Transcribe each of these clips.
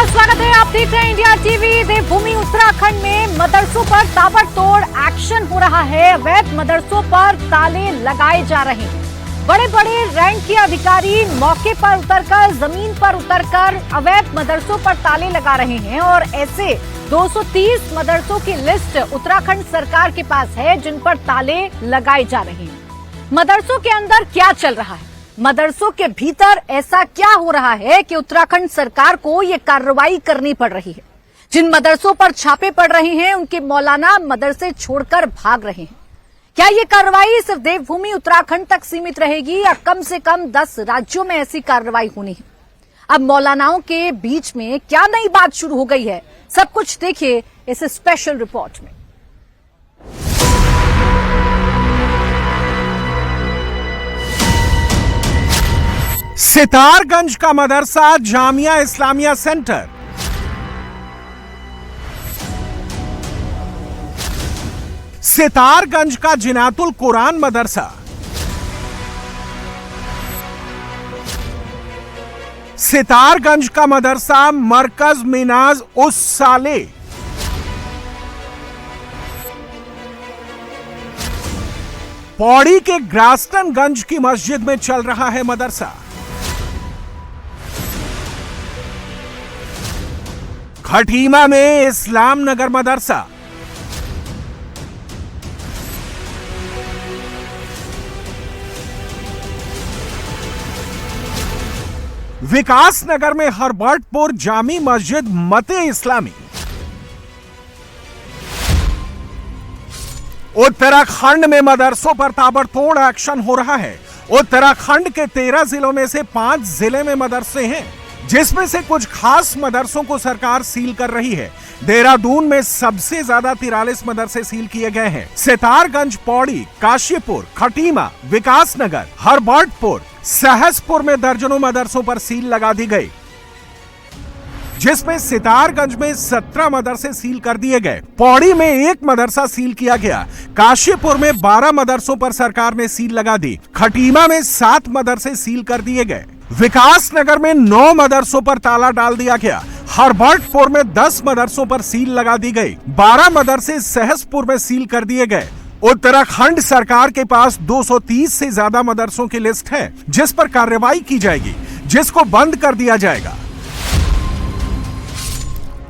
बहुत स्वागत है। आप देख रहे हैं इंडिया टीवी। देवभूमि उत्तराखंड में मदरसों पर ताबड़तोड़ एक्शन हो रहा है। अवैध मदरसों पर ताले लगाए जा रहे हैं। बड़े बड़े रैंक के अधिकारी मौके पर उतरकर, जमीन पर उतरकर अवैध मदरसों पर ताले लगा रहे हैं और ऐसे 230 मदरसों की लिस्ट उत्तराखंड सरकार के पास है जिन पर ताले लगाए जा रहे हैं। मदरसों के अंदर क्या चल रहा है, मदरसों के भीतर ऐसा क्या हो रहा है कि उत्तराखंड सरकार को ये कार्रवाई करनी पड़ रही है। जिन मदरसों पर छापे पड़ रहे हैं उनके मौलाना मदरसे छोड़कर भाग रहे हैं। क्या ये कार्रवाई सिर्फ देवभूमि उत्तराखंड तक सीमित रहेगी या कम से कम 10 राज्यों में ऐसी कार्रवाई होनी है? अब मौलानाओं के बीच में क्या नई बात शुरू हो गई है, सब कुछ देखिए इस स्पेशल रिपोर्ट में। सितारगंज का मदरसा जामिया इस्लामिया सेंटर। सितारगंज का जिनातुल कुरान मदरसा। सितारगंज का मदरसा मरकज मिनाज उस साले। पौड़ी के ग्रास्टनगंज की मस्जिद में चल रहा है मदरसा। खटीमा में इस्लाम नगर मदरसा। विकास नगर में हरबर्टपुर जामी मस्जिद मते इस्लामी। उत्तराखंड में मदरसों पर ताबड़तोड़ एक्शन हो रहा है। उत्तराखंड के 13 जिलों में से 5 जिले में मदरसे हैं, जिसमें से कुछ खास मदरसों को सरकार सील कर रही है। देहरादून में सबसे ज्यादा 43 मदरसे सील किए गए हैं। सितारगंज, पौड़ी, काशीपुर, खटीमा, विकास नगर, हरबर्टपुर, सहसपुर में दर्जनों मदरसों पर सील लगा दी गई, जिसमें सितारगंज में 17 मदरसे सील कर दिए गए। पौड़ी में 1 मदरसा सील किया गया। काशीपुर में 12 मदरसों पर सरकार ने सील लगा दी। खटीमा में 7 मदरसे सील कर दिए गए। विकास नगर में 9 मदरसों पर ताला डाल दिया गया। हरबर्टपुर में 10 मदरसों पर सील लगा दी गई। 12 मदरसे सहसपुर में सील कर दिए गए। उत्तराखंड सरकार के पास 230 से ज्यादा मदरसों की लिस्ट है, जिस पर कार्रवाई की जाएगी, जिसको बंद कर दिया जाएगा।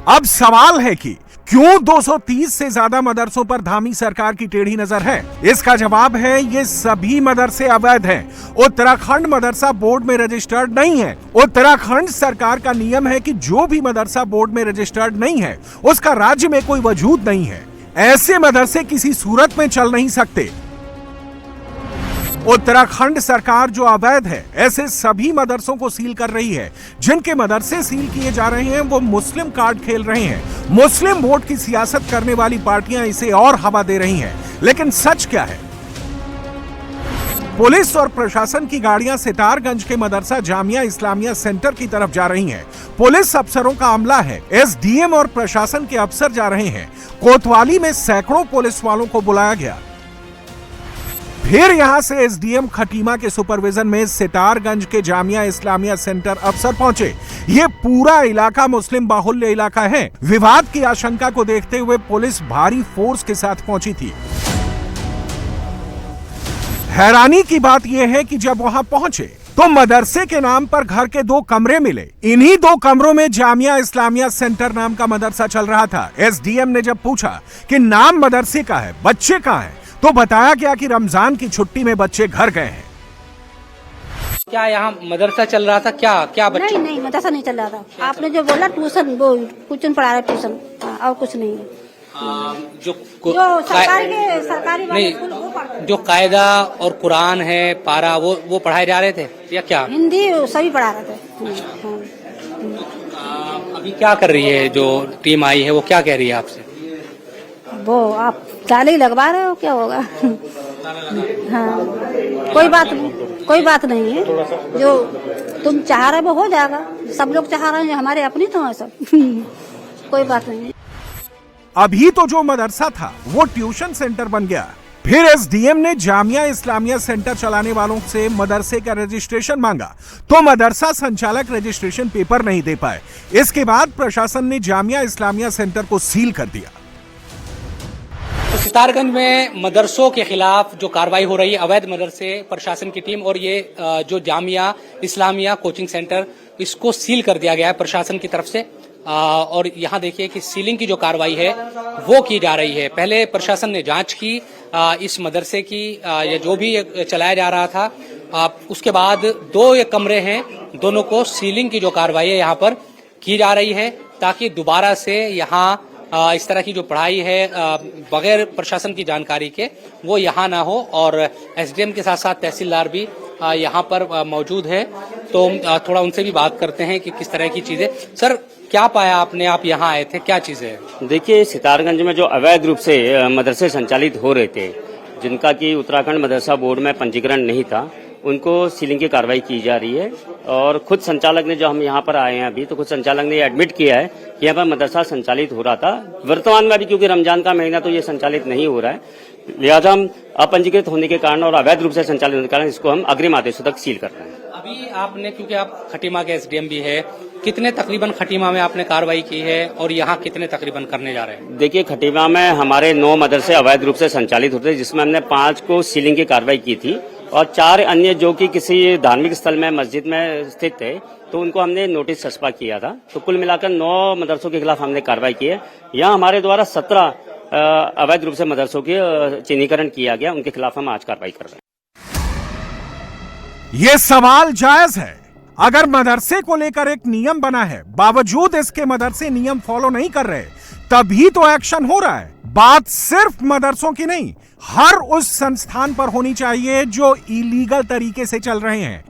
अब सवाल है कि क्यों 230 से ज्यादा मदरसों पर धामी सरकार की टेढ़ी नजर है? इसका जवाब है, ये सभी मदरसे अवैध हैं। उत्तराखंड मदरसा बोर्ड में रजिस्टर्ड नहीं है। उत्तराखंड सरकार का नियम है कि जो भी मदरसा बोर्ड में रजिस्टर्ड नहीं है उसका राज्य में कोई वजूद नहीं है। ऐसे मदरसे किसी सूरत में चल नहीं सकते। उत्तराखंड सरकार जो अवैध है, ऐसे सभी मदरसों को सील कर रही है। जिनके मदरसे सील किए जा रहे हैं वो मुस्लिम कार्ड खेल रहे हैं। मुस्लिम वोट की सियासत करने वाली पार्टियां इसे और हवा दे रही हैं। लेकिन सच क्या है? पुलिस और प्रशासन की गाड़ियां सितारगंज के मदरसा जामिया इस्लामिया सेंटर की तरफ जा रही हैं। पुलिस अफसरों का अमला है। एसडीएम और प्रशासन के अफसर जा रहे हैं। कोतवाली में सैकड़ों पुलिस वालों को बुलाया गया। फिर यहां से एसडीएम खटीमा के सुपरविजन में सितारगंज के जामिया इस्लामिया सेंटर अफसर पहुंचे। ये पूरा इलाका मुस्लिम बाहुल्य इलाका है। विवाद की आशंका को देखते हुए पुलिस भारी फोर्स के साथ पहुंची थी। हैरानी की बात यह है कि जब वहां पहुंचे तो मदरसे के नाम पर घर के 2 कमरे मिले। इन्हीं 2 कमरों में जामिया इस्लामिया सेंटर नाम का मदरसा चल रहा था। एसडीएम ने जब पूछा कि नाम मदरसे का है, बच्चे कहां हैं, तो बताया गया कि रमजान की छुट्टी में बच्चे घर गए हैं। क्या यहाँ मदरसा चल रहा था? क्या बच्चे? नहीं, मदरसा नहीं चल रहा था। आपने जो बोला ट्यूशन, वो ट्यूशन पढ़ा रहा है, ट्यूशन, और कुछ नहीं है। जो सरकारी नहीं, जो कायदा और कुरान है, पारा, वो पढ़ाए जा रहे थे या क्या? हिंदी सभी पढ़ा रहे थे। अभी क्या कर रही है जो टीम आई है, वो क्या कह रही है आपसे? वो आप ताले ही लगवा रहे हो, क्या होगा? हाँ, कोई बात नहीं है। जो तुम चाह रहे वो हो जाएगा। सब लोग चाह रहे हैं, हमारे अपनी तो है सब। कोई बात नहीं है। अभी तो जो मदरसा था वो ट्यूशन सेंटर बन गया। फिर एसडीएम ने जामिया इस्लामिया सेंटर चलाने वालों से मदरसे का रजिस्ट्रेशन मांगा तो मदरसा संचालक रजिस्ट्रेशन पेपर नहीं दे पाए। इसके बाद प्रशासन ने जामिया इस्लामिया सेंटर को सील कर दिया। तो सितारगंज में मदरसों के खिलाफ जो कार्रवाई हो रही है, अवैध मदरसे, प्रशासन की टीम और ये जो जामिया इस्लामिया कोचिंग सेंटर, इसको सील कर दिया गया है प्रशासन की तरफ से। और यहाँ देखिए कि सीलिंग की जो कार्रवाई है वो की जा रही है। पहले प्रशासन ने जांच की इस मदरसे की या जो भी चलाया जा रहा था, उसके बाद 2 ये कमरे हैं, दोनों को सीलिंग की जो कार्रवाई है यहाँ पर की जा रही है ताकि दोबारा से यहाँ इस तरह की जो पढ़ाई है बगैर प्रशासन की जानकारी के वो यहाँ ना हो। और एसडीएम के साथ साथ तहसीलदार भी यहाँ पर मौजूद है, तो थोड़ा उनसे भी बात करते हैं कि किस तरह की चीजें। सर, क्या पाया आपने, आप यहाँ आए थे, क्या चीजें हैं? देखिए, सितारगंज में जो अवैध रूप से मदरसे संचालित हो रहे थे, जिनका कि उत्तराखंड मदरसा बोर्ड में पंजीकरण नहीं था, उनको सीलिंग की कार्रवाई की जा रही है। और खुद संचालक ने, जो हम यहाँ पर आए हैं अभी, तो खुद संचालक ने एडमिट किया है कि यहाँ पर मदरसा संचालित हो रहा था। वर्तमान में अभी क्योंकि रमजान का महीना तो ये संचालित नहीं हो रहा है, लिहाजा हम अपंजीकृत होने के कारण और अवैध रूप से संचालित होने के कारण इसको हम अग्रिम आदेशों तक सील कर रहे हैं। अभी आपने, क्योंकि आप खटीमा के एसडीएम भी है, कितने तकरीबन खटीमा में आपने कार्रवाई की है और यहाँ कितने तकरीबन करने जा रहे हैं? देखिए, खटीमा में हमारे 9 मदरसे अवैध रूप से संचालित होते, जिसमें हमने 5 को सीलिंग की कार्रवाई की थी और 4 अन्य जो कि किसी धार्मिक स्थल में, मस्जिद में स्थित थे, तो उनको हमने नोटिस सस्पा किया था। तो कुल मिलाकर 9 मदरसों के खिलाफ हमने कार्रवाई की है। यहाँ हमारे द्वारा 17 अवैध रूप से मदरसों के चिन्हीकरण किया गया, उनके खिलाफ हम आज कार्रवाई कर रहे हैं। ये सवाल जायज है। अगर मदरसे को लेकर एक नियम बना है, बावजूद इसके मदरसे नियम फॉलो नहीं कर रहे, तभी तो एक्शन हो रहा है। बात सिर्फ मदरसों की नहीं, हर उस संस्थान पर होनी चाहिए जो इलीगल तरीके से चल रहे हैं।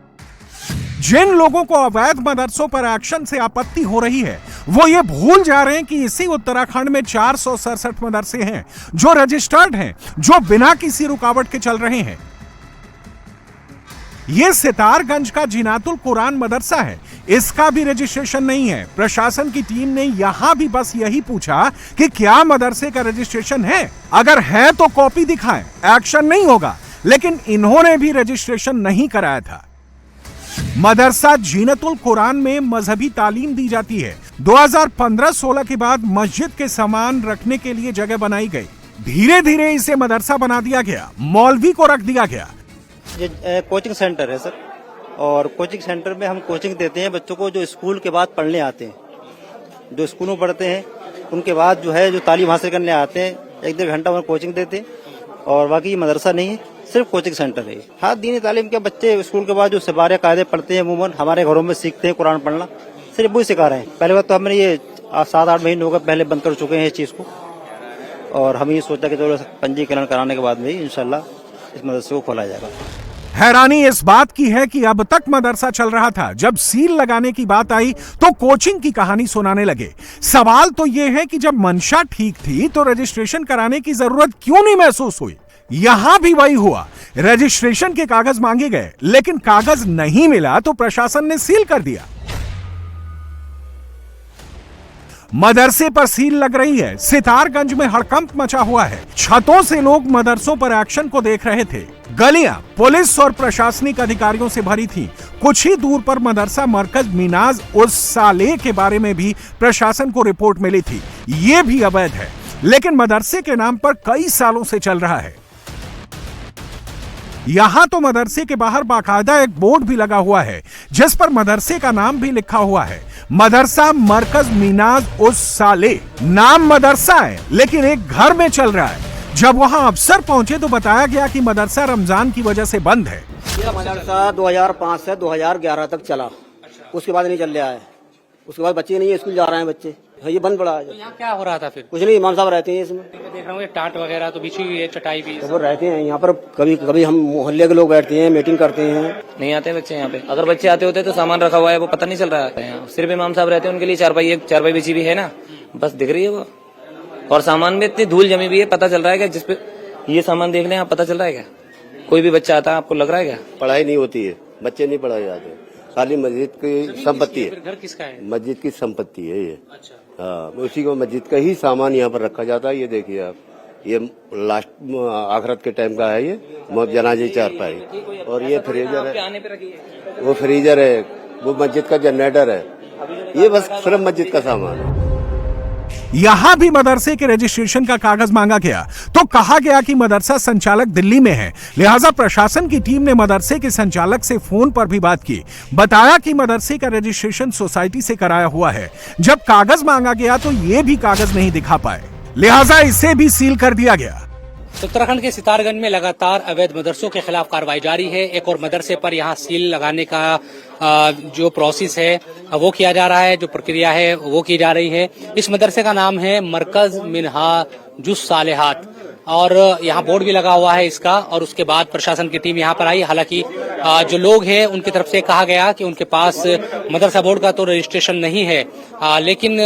जिन लोगों को अवैध मदरसों पर एक्शन से आपत्ति हो रही है, वो ये भूल जा रहे हैं कि इसी उत्तराखंड में 467 मदरसे हैं जो रजिस्टर्ड हैं, जो बिना किसी रुकावट के चल रहे हैं। ये सितारगंज का जिनातुल कुरान मदरसा है, इसका भी रजिस्ट्रेशन नहीं है। प्रशासन की टीम ने यहां भी बस यही पूछा कि क्या मदरसे का रजिस्ट्रेशन है, अगर है तो कॉपी दिखाएं, एक्शन नहीं होगा। लेकिन इन्होंने भी रजिस्ट्रेशन नहीं कराया था। मदरसा जीनतुल कुरान में मजहबी तालीम दी जाती है। 2015-16 के बाद मस्जिद के सामान रखने के लिए जगह बनाई गई, धीरे धीरे इसे मदरसा बना दिया गया, मौलवी को रख दिया गया। ये कोचिंग सेंटर है सर, और कोचिंग सेंटर में हम कोचिंग देते हैं बच्चों को जो स्कूल के बाद पढ़ने आते हैं, जो स्कूल में पढ़ते हैं उनके बाद जो है जो तालीम हासिल करने आते हैं, 1-1.5 घंटा वहाँ कोचिंग देते हैं। और बाकी ये मदरसा नहीं है, सिर्फ कोचिंग सेंटर है। हाँ, दीनी तालीम के बच्चे स्कूल के बाद जो सिबारे कायदे पढ़ते हैं, अमूमन हमारे घरों में सीखते हैं कुरान पढ़ना, सिर्फ वही सिखा रहे हैं। पहले बात तो हमने ये 7-8 महीने होगा पहले बंद कर चुके हैं इस चीज़ को, और हम ये सोचा कि चलो पंजीकरण कराने के बाद में इंशाल्लाह इस मदरसे को खोला जाएगा। हैरानी इस बात की है कि अब तक मदरसा चल रहा था, जब सील लगाने की बात आई तो कोचिंग की कहानी सुनाने लगे। सवाल तो यह है कि जब मंशा ठीक थी तो रजिस्ट्रेशन कराने की जरूरत क्यों नहीं महसूस हुई? यहां भी वही हुआ, रजिस्ट्रेशन के कागज मांगे गए, लेकिन कागज नहीं मिला तो प्रशासन ने सील कर दिया। मदरसे पर सील लग रही है, सितारगंज में हड़कंप मचा हुआ है। छतों से लोग मदरसों पर एक्शन को देख रहे थे। गलियां पुलिस और प्रशासनिक अधिकारियों से भरी थी। कुछ ही दूर पर मदरसा मरकज मिनाज उस साले के बारे में भी प्रशासन को रिपोर्ट मिली थी। ये भी अवैध है, लेकिन मदरसे के नाम पर कई सालों से चल रहा है। यहां तो मदरसे के बाहर बाकायदा एक बोर्ड भी लगा हुआ है जिस पर मदरसे का नाम भी लिखा हुआ है, मदरसा मरकज मिनाज उस साले। नाम मदरसा है लेकिन एक घर में चल रहा है। जब वहां अफसर पहुंचे तो बताया गया कि मदरसा रमजान की वजह से बंद है। ये मदरसा 2005 से 2011 तक चला, उसके बाद नहीं चल रहा है। उसके बाद बच्चे नहीं स्कूल जा रहे हैं बच्चे, ये बंद पड़ा है। तो यहाँ क्या हो रहा था फिर? कुछ नहीं, इमाम साहब रहते हैं इसमें। देख रहा हूँ टाट वगैरह तो बिछी हुई है, चटाई भी। तो वो रहते हैं यहाँ पर, कभी कभी हम मोहल्ले के लोग बैठते हैं, मीटिंग करते हैं। नहीं आते बच्चे यहाँ पे, अगर बच्चे आते होते तो सामान रखा हुआ है वो पता नहीं चल रहा है। यहाँ सिर्फ इमाम साहब रहते हैं, उनके लिए चारपाई बिछी भी है ना, बस दिख रही है वो। और सामान में इतनी धूल जमी हुई है, पता चल रहा है क्या जिसपे ये सामान देख लें आप, पता चल रहा है क्या कोई भी बच्चा आता है आपको लग रहा है क्या? पढ़ाई नहीं होती है, बच्चे नहीं पढ़ाए जाते, खाली मस्जिद की संपत्ति है। घर किसका है? मस्जिद की संपत्ति है ये। अच्छा। हाँ, उसी को मस्जिद का ही सामान यहाँ पर रखा जाता है। ये देखिए आप, ये लास्ट आखिरत के टाइम का है, ये जनाजे चारपाई, और ये फ्रीजर है, वो फ्रीजर है, वो मस्जिद का जनरेटर है, ये बस सिर्फ मस्जिद का सामान है। यहां भी मदरसे के रजिस्ट्रेशन का कागज मांगा गया तो कहा गया कि मदरसा संचालक दिल्ली में है, लिहाजा प्रशासन की टीम ने मदरसे के संचालक से फोन पर भी बात की। बताया कि मदरसे का रजिस्ट्रेशन सोसाइटी से कराया हुआ है। जब कागज मांगा गया तो ये भी कागज नहीं दिखा पाए, लिहाजा इसे भी सील कर दिया गया। उत्तराखंड के सितारगंज में लगातार अवैध मदरसों के खिलाफ कार्रवाई जारी है। एक और मदरसे पर यहां सील लगाने का जो प्रोसेस है वो किया जा रहा है, जो प्रक्रिया है वो की जा रही है। इस मदरसे का नाम है मरकज मिनहाजुस सालेहात और यहाँ बोर्ड भी लगा हुआ है इसका, और उसके बाद प्रशासन की टीम यहाँ पर आई। हालांकि जो लोग हैं उनकी तरफ से कहा गया कि उनके पास मदरसा बोर्ड का तो रजिस्ट्रेशन नहीं है, लेकिन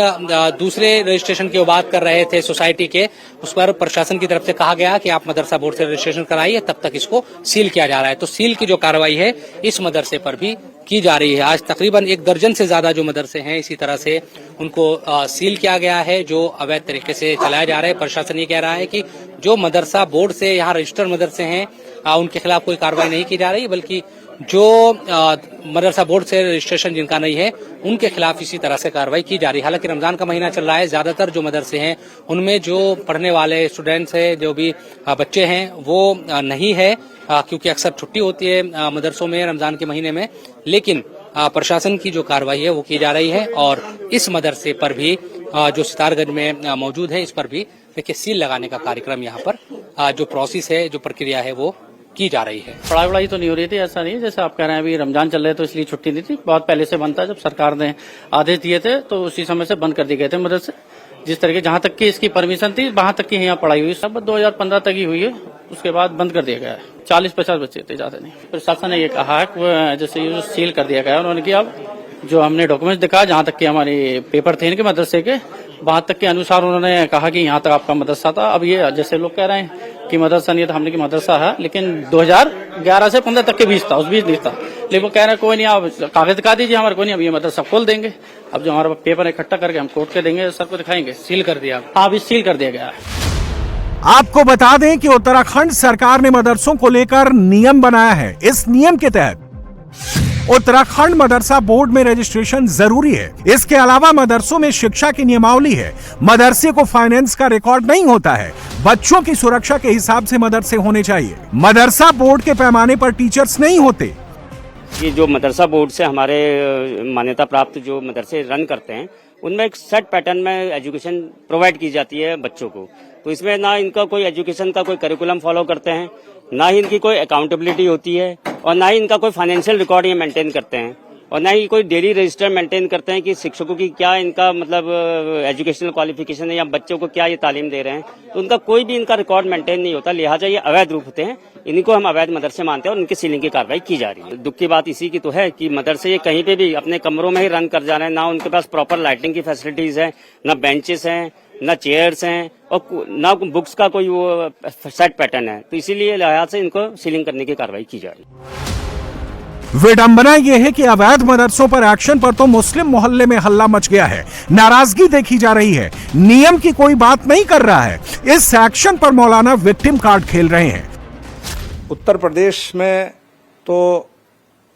दूसरे रजिस्ट्रेशन की वो बात कर रहे थे सोसाइटी के, उस पर प्रशासन की तरफ से कहा गया कि आप मदरसा बोर्ड से रजिस्ट्रेशन कराइए, तब तक इसको सील किया जा रहा है। तो सील की जो कार्रवाई है इस मदरसे पर भी की जा रही है। आज तकरीबन 1 दर्जन से ज्यादा जो मदरसे हैं इसी तरह से उनको सील किया गया है, जो अवैध तरीके से चलाए जा रहे हैं। प्रशासन ये कह रहा है कि जो मदरसा बोर्ड से यहाँ रजिस्टर्ड मदरसे हैं उनके खिलाफ कोई कार्रवाई नहीं की जा रही, बल्कि जो मदरसा बोर्ड से रजिस्ट्रेशन जिनका नहीं है उनके खिलाफ इसी तरह से कार्रवाई की जा रही है। हालांकि रमजान का महीना चल रहा है, ज्यादातर जो मदरसे हैं उनमें जो पढ़ने वाले स्टूडेंट्स हैं, जो भी बच्चे हैं वो नहीं है, क्योंकि अक्सर छुट्टी होती है मदरसों में रमजान के महीने में। लेकिन प्रशासन की जो कार्रवाई है वो की जा रही है और इस मदरसे पर भी जो सितारगंज में मौजूद है इस पर भी देखिए सील लगाने का कार्यक्रम यहाँ पर जो प्रोसेस है, जो प्रक्रिया है वो की जा रही है। पढ़ाई तो नहीं हो रही थी, ऐसा नहीं जैसे आप कह रहे हैं अभी रमजान चल रहे तो इसलिए छुट्टी नहीं थी। बहुत पहले से बंद था, जब सरकार ने आदेश दिए थे तो उसी समय से बंद कर दिए गए थे मदरसे। जिस तरह के जहाँ तक की इसकी परमिशन थी वहां तक की यहाँ पढ़ाई हुई, सब 2015 तक ही हुई है, उसके बाद बंद कर दिया गया है। 40-50 बच्चे थे, ज्यादा नहीं। प्रशासन ने ये कहा है कि जैसे ये सील कर दिया गया उन्होंने, कि अब जो हमने डॉक्यूमेंट्स दिखाया जहाँ तक के हमारे पेपर थे इनके मदरसे के, वहां तक के अनुसार उन्होंने कहा कि यहाँ तक आपका मदरसा था। अब ये जैसे लोग कह रहे हैं कि मदरसा नहीं था, हमने की मदरसा है, लेकिन 2011 से 15 तक के बीच था, उस बीच नहीं था। लेकिन वो कह रहे हैं कोई नहीं, आप कागज दिखा दीजिए हमारे, कोई नहीं, अब ये मदरसा खोल देंगे। अब जो हमारा पेपर इकट्ठा करके हम कोर्ट के देंगे, सर को दिखाएंगे। सील कर दिया? हाँ, अभी सील कर दिया गया है। आपको बता दें कि उत्तराखंड सरकार ने मदरसों को लेकर नियम बनाया है। इस नियम के तहत उत्तराखंड मदरसा बोर्ड में रजिस्ट्रेशन जरूरी है। इसके अलावा मदरसों में शिक्षा की नियमावली है। मदरसे को फाइनेंस का रिकॉर्ड नहीं होता है। बच्चों की सुरक्षा के हिसाब से मदरसे होने चाहिए। मदरसा बोर्ड के पैमाने पर टीचर्स नहीं होते। ये जो मदरसा बोर्ड से हमारे मान्यता प्राप्त जो मदरसे रन करते हैं उनमें एक सेट पैटर्न में एजुकेशन प्रोवाइड की जाती है बच्चों को। तो इसमें ना इनका कोई एजुकेशन का कोई करिकुलम फॉलो करते हैं, ना ही इनकी कोई अकाउंटेबिलिटी होती है, और ना ही इनका कोई फाइनेंशियल रिकॉर्ड ये मेंटेन करते हैं, और ना ही कोई डेली रजिस्टर मेंटेन करते हैं कि शिक्षकों की क्या इनका मतलब एजुकेशनल क्वालिफिकेशन है या बच्चों को क्या ये तालीम दे रहे हैं। तो उनका कोई भी इनका रिकॉर्ड मेंटेन नहीं होता, लिहाजा ये अवैध रूप होते हैं। इनको हम अवैध मदरसे मानते हैं और उनकी सीलिंग की कार्रवाई की जा रही है। दुख की बात इसी की तो है कि मदरसे ये कहीं पे भी अपने कमरों में ही रन कर जा रहे हैं। ना उनके पास प्रॉपर लाइटिंग की फैसिलिटीज है, ना बेंचेस हैं, ना चेयर्स हैं, और ना बुक्स का कोई वो सेट पैटर्न है। तो इसीलिए लिहाज से इनको सीलिंग करने की कार्रवाई की जा रही है। विडंबना यह है कि अवैध मदरसों पर एक्शन पर तो मुस्लिम मोहल्ले में हल्ला मच गया है, नाराजगी देखी जा रही है। नियम की कोई बात नहीं कर रहा है। इस एक्शन पर मौलाना विक्टिम कार्ड खेल रहे हैं। उत्तर प्रदेश में तो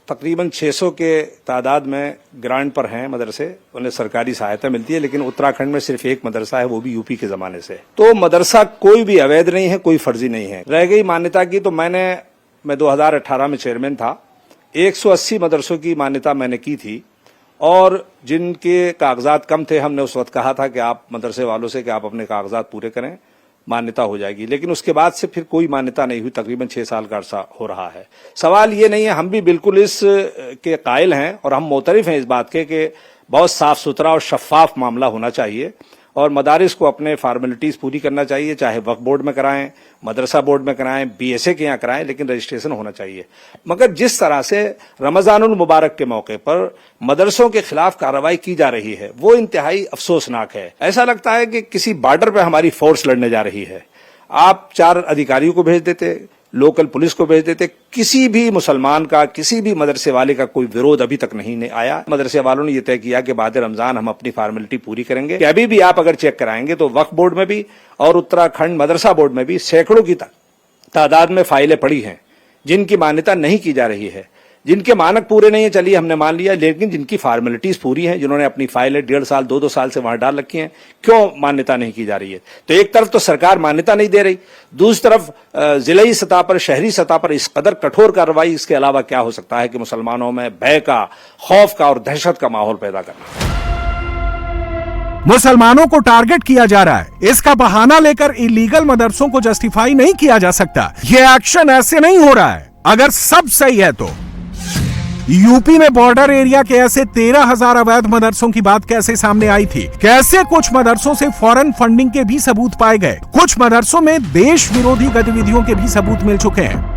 तकरीबन 600 के तादाद में ग्रांट पर हैं मदरसे, उन्हें सरकारी सहायता मिलती है, लेकिन उत्तराखंड में सिर्फ एक मदरसा है, वो भी यूपी के जमाने से। तो मदरसा कोई भी अवैध नहीं है, कोई फर्जी नहीं है। रह गई मान्यता की, तो मैं 2018 में चेयरमैन था। 180 मदरसों की मान्यता मैंने की थी, और जिनके कागजात कम थे हमने उस वक्त कहा था कि आप मदरसे वालों से कि आप अपने कागजात पूरे करें, मान्यता हो जाएगी। लेकिन उसके बाद से फिर कोई मान्यता नहीं हुई। तकरीबन 6 साल का अरसा हो रहा है। सवाल ये नहीं है, हम भी बिल्कुल इस के कायल हैं और हम मोतरिफ हैं इस बात के कि बहुत साफ सुथरा और शफाफ मामला होना चाहिए, और मदारिस को अपने फॉर्मेलिटीज पूरी करना चाहिए, चाहे वक्फ बोर्ड में कराएं, मदरसा बोर्ड में कराएं, बीएसए के यहाँ कराएं, लेकिन रजिस्ट्रेशन होना चाहिए। मगर जिस तरह से रमजानुल मुबारक के मौके पर मदरसों के खिलाफ कार्रवाई की जा रही है वो इंतहाई अफसोसनाक है। ऐसा लगता है कि किसी बॉर्डर पर हमारी फोर्स लड़ने जा रही है। आप 4 अधिकारियों को भेज देते, लोकल पुलिस को भेज देते। किसी भी मुसलमान का, किसी भी मदरसे वाले का कोई विरोध अभी तक नहीं आया। मदरसे वालों ने यह तय किया कि बाद रमजान हम अपनी फॉर्मेलिटी पूरी करेंगे। कि अभी भी आप अगर चेक कराएंगे तो वक्फ बोर्ड में भी और उत्तराखंड मदरसा बोर्ड में भी सैकड़ों की तादाद में फाइलें पड़ी हैं जिनकी मान्यता नहीं की जा रही है, जिनके मानक पूरे नहीं है, चलिए हमने मान लिया, लेकिन जिनकी फॉर्मेलिटीज पूरी हैं, जिन्होंने अपनी फाइलें 1.5 साल 2-2 साल से वहां डाल रखी हैं, क्यों मान्यता नहीं की जा रही है? तो एक तरफ तो सरकार मान्यता नहीं दे रही, दूसरी तरफ जिलाई सतह पर, शहरी सतह पर इस कदर कठोर कार्रवाई, इसके अलावा क्या हो सकता है कि मुसलमानों में भय का, खौफ का और दहशत का माहौल पैदा करना। मुसलमानों को टारगेट किया जा रहा है, इसका बहाना लेकर इलीगल मदरसों को जस्टिफाई नहीं किया जा सकता। यह एक्शन ऐसे नहीं हो रहा है। अगर सब सही है तो यूपी में बॉर्डर एरिया के ऐसे 13,000 अवैध मदरसों की बात कैसे सामने आई थी? कैसे कुछ मदरसों से फॉरेन फंडिंग के भी सबूत पाए गए? कुछ मदरसों में देश विरोधी गतिविधियों के भी सबूत मिल चुके हैं।